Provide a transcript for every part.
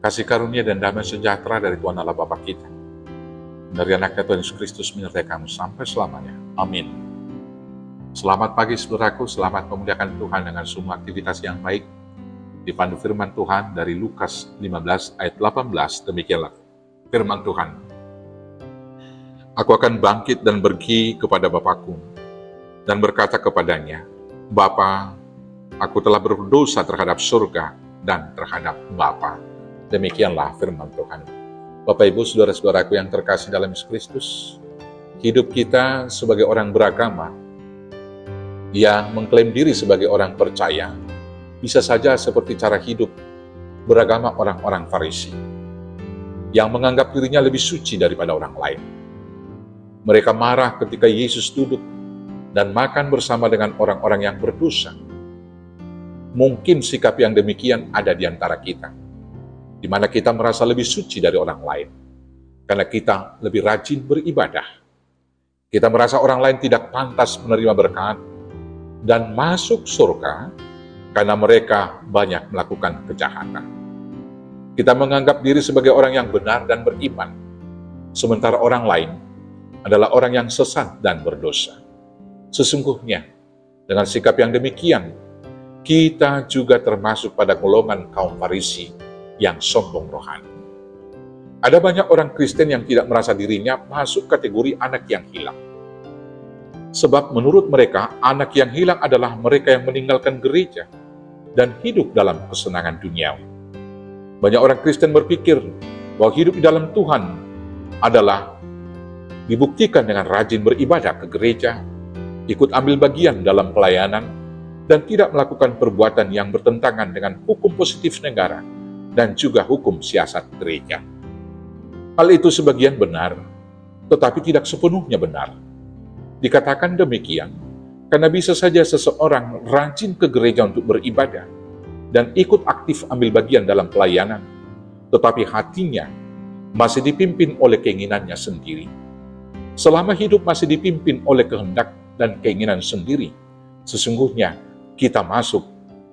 Kasih karunia dan damai sejahtera dari Tuhan Allah Bapa kita, dari anaknya Tuhan Yesus Kristus menyertai kamu sampai selamanya. Amin. Selamat pagi saudaraku, selamat memuliakan Tuhan dengan semua aktivitas yang baik. Dipandu firman Tuhan dari Lukas 15 ayat 18, demikianlah firman Tuhan. Aku akan bangkit dan pergi kepada Bapakku, dan berkata kepadanya, Bapa, aku telah berdosa terhadap surga dan terhadap Bapa. Demikianlah firman Tuhan. Bapak Ibu, saudara-saudaraku yang terkasih dalam Yesus Kristus, hidup kita sebagai orang beragama yang mengklaim diri sebagai orang percaya, bisa saja seperti cara hidup beragama orang-orang Farisi, yang menganggap dirinya lebih suci daripada orang lain. Mereka marah ketika Yesus duduk dan makan bersama dengan orang-orang yang berdosa. Mungkin sikap yang demikian ada di antara kita, di mana kita merasa lebih suci dari orang lain, karena kita lebih rajin beribadah. Kita merasa orang lain tidak pantas menerima berkat dan masuk surga karena mereka banyak melakukan kejahatan. Kita menganggap diri sebagai orang yang benar dan beriman, sementara orang lain adalah orang yang sesat dan berdosa. Sesungguhnya, dengan sikap yang demikian, kita juga termasuk pada golongan kaum Farisi yang sombong rohani. Ada banyak orang Kristen yang tidak merasa dirinya masuk kategori anak yang hilang. Sebab menurut mereka, anak yang hilang adalah mereka yang meninggalkan gereja dan hidup dalam kesenangan duniawi. Banyak orang Kristen berpikir bahwa hidup di dalam Tuhan adalah dibuktikan dengan rajin beribadah ke gereja, ikut ambil bagian dalam pelayanan, dan tidak melakukan perbuatan yang bertentangan dengan hukum positif negara dan juga hukum siasat gereja. Hal itu sebagian benar, tetapi tidak sepenuhnya benar. Dikatakan demikian, karena bisa saja seseorang rajin ke gereja untuk beribadah dan ikut aktif ambil bagian dalam pelayanan, tetapi hatinya masih dipimpin oleh keinginannya sendiri. Selama hidup masih dipimpin oleh kehendak dan keinginan sendiri, sesungguhnya kita masuk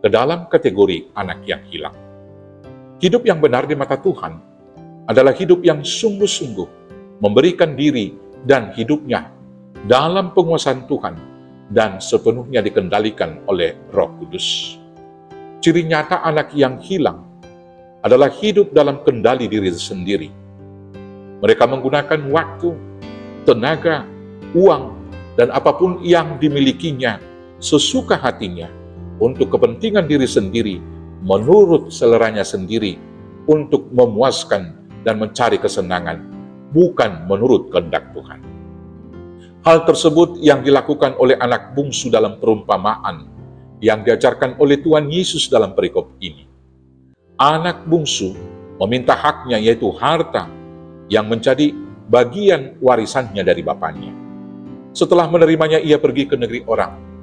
ke dalam kategori anak yang hilang. Hidup yang benar di mata Tuhan adalah hidup yang sungguh-sungguh memberikan diri dan hidupnya dalam penguasaan Tuhan dan sepenuhnya dikendalikan oleh Roh Kudus. Ciri nyata anak yang hilang adalah hidup dalam kendali diri sendiri. Mereka menggunakan waktu, tenaga, uang, dan apapun yang dimilikinya sesuka hatinya untuk kepentingan diri sendiri, menurut seleranya sendiri, untuk memuaskan dan mencari kesenangan, bukan menurut kehendak Tuhan. Hal tersebut yang dilakukan oleh anak bungsu dalam perumpamaan yang diajarkan oleh Tuhan Yesus dalam perikop ini. Anak bungsu meminta haknya, yaitu harta yang menjadi bagian warisannya dari bapaknya. Setelah menerimanya, ia pergi ke negeri orang.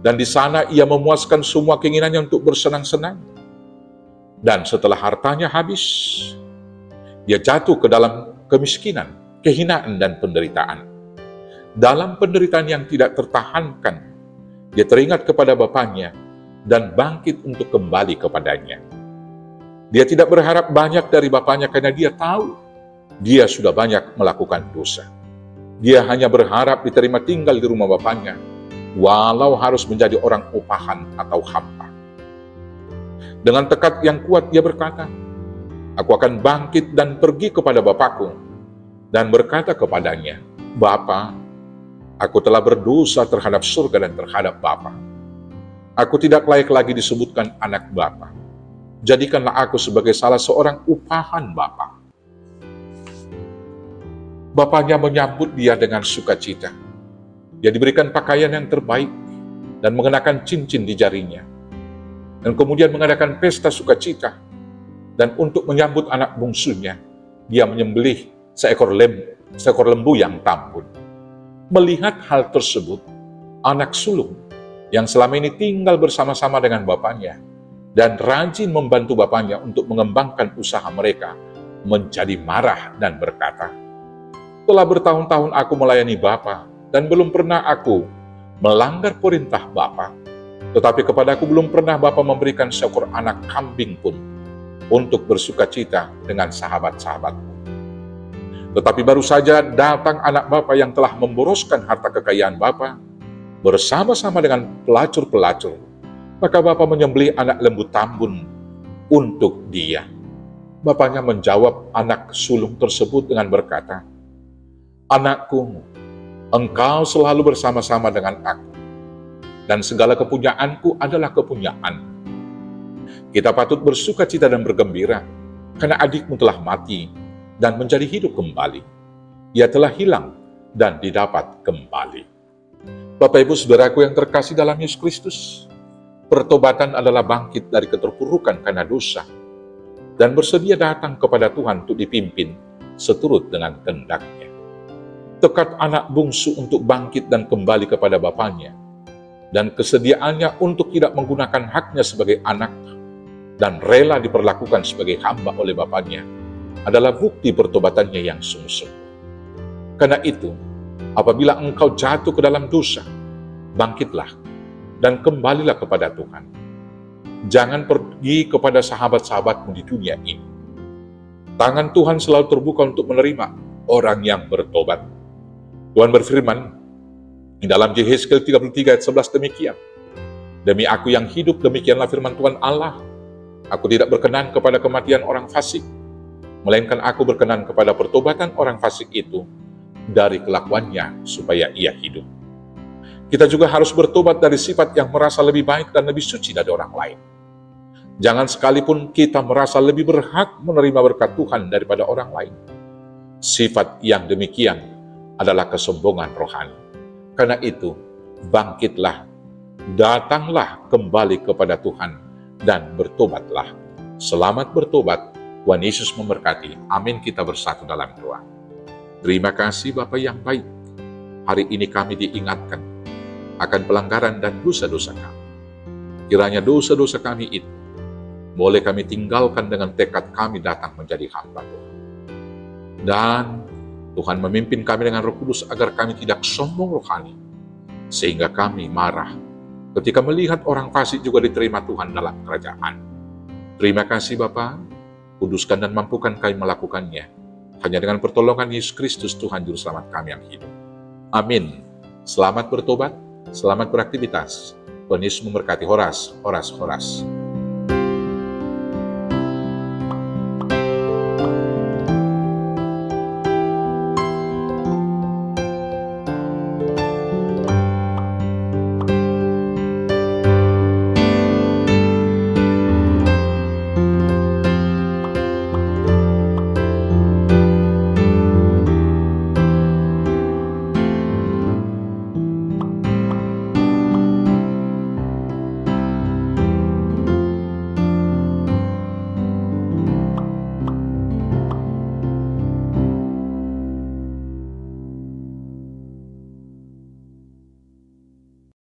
Dan di sana ia memuaskan semua keinginannya untuk bersenang-senang. Dan setelah hartanya habis, dia jatuh ke dalam kemiskinan, kehinaan, dan penderitaan. Dalam penderitaan yang tidak tertahankan, dia teringat kepada bapaknya dan bangkit untuk kembali kepadanya. Dia tidak berharap banyak dari bapaknya karena dia tahu dia sudah banyak melakukan dosa. Dia hanya berharap diterima tinggal di rumah bapaknya, walau harus menjadi orang upahan atau hampa. Dengan tekad yang kuat dia berkata, aku akan bangkit dan pergi kepada Bapakku, dan berkata kepadanya, Bapa, aku telah berdosa terhadap surga dan terhadap Bapa. Aku tidak layak lagi disebutkan anak Bapa. Jadikanlah aku sebagai salah seorang upahan Bapa. Bapaknya menyambut dia dengan sukacita. Dia diberikan pakaian yang terbaik dan mengenakan cincin di jarinya. Dan kemudian mengadakan pesta sukacita. Dan untuk menyambut anak bungsunya, dia menyembelih seekor lembu yang tambun. Melihat hal tersebut, anak sulung yang selama ini tinggal bersama-sama dengan bapaknya dan rajin membantu bapaknya untuk mengembangkan usaha mereka, menjadi marah dan berkata, telah bertahun-tahun aku melayani Bapa, dan belum pernah aku melanggar perintah Bapa. Tetapi kepadaku belum pernah Bapa memberikan seekor anak kambing pun. untuk bersukacita dengan sahabat-sahabatmu. Tetapi baru saja datang anak bapa yang telah memboroskan harta kekayaan bapa bersama-sama dengan pelacur-pelacur. Maka bapa menyembelih anak lembu tambun untuk dia. Bapaknya menjawab anak sulung tersebut dengan berkata, "Anakku, engkau selalu bersama-sama dengan aku, dan segala kepunyaanku adalah kepunyaan. Kita patut bersukacita dan bergembira, karena adikmu telah mati dan menjadi hidup kembali. Ia telah hilang dan didapat kembali." Bapak Ibu Saudaraku yang terkasih dalam Yesus Kristus, pertobatan adalah bangkit dari keterpurukan karena dosa, dan bersedia datang kepada Tuhan untuk dipimpin seturut dengan kehendak-Nya. Tekad anak bungsu untuk bangkit dan kembali kepada bapaknya, dan kesediaannya untuk tidak menggunakan haknya sebagai anak, dan rela diperlakukan sebagai hamba oleh bapaknya, adalah bukti pertobatannya yang sungguh-sungguh. Karena itu, apabila engkau jatuh ke dalam dosa, bangkitlah dan kembalilah kepada Tuhan. Jangan pergi kepada sahabat-sahabatmu di dunia ini. Tangan Tuhan selalu terbuka untuk menerima orang yang bertobat. Tuhan berfirman di dalam Yehezkiel 33 ayat 11 demikian, "Demi aku yang hidup, demikianlah firman Tuhan Allah, aku tidak berkenan kepada kematian orang fasik, melainkan aku berkenan kepada pertobatan orang fasik itu dari kelakuannya supaya ia hidup." Kita juga harus bertobat dari sifat yang merasa lebih baik dan lebih suci dari orang lain. Jangan sekalipun kita merasa lebih berhak menerima berkat Tuhan daripada orang lain. Sifat yang demikian adalah kesombongan rohani. Karena itu, bangkitlah, datanglah kembali kepada Tuhan, dan bertobatlah. Selamat bertobat, Tuhan Yesus memberkati. Amin. Kita bersatu dalam doa. Terima kasih Bapa yang baik. Hari ini kami diingatkan akan pelanggaran dan dosa-dosa kami. Kiranya dosa-dosa kami itu boleh kami tinggalkan dengan tekad kami datang menjadi hamba Tuhan. Dan Tuhan memimpin kami dengan Roh Kudus agar kami tidak sombong rohani, sehingga kami marah ketika melihat orang fasik juga diterima Tuhan dalam kerajaan. Terima kasih Bapa, kuduskan dan mampukan kami melakukannya. Hanya dengan pertolongan Yesus Kristus Tuhan Juru Selamat kami yang hidup. Amin. Selamat bertobat, selamat beraktivitas. Tuhan Yesus memberkati. Horas, horas, horas.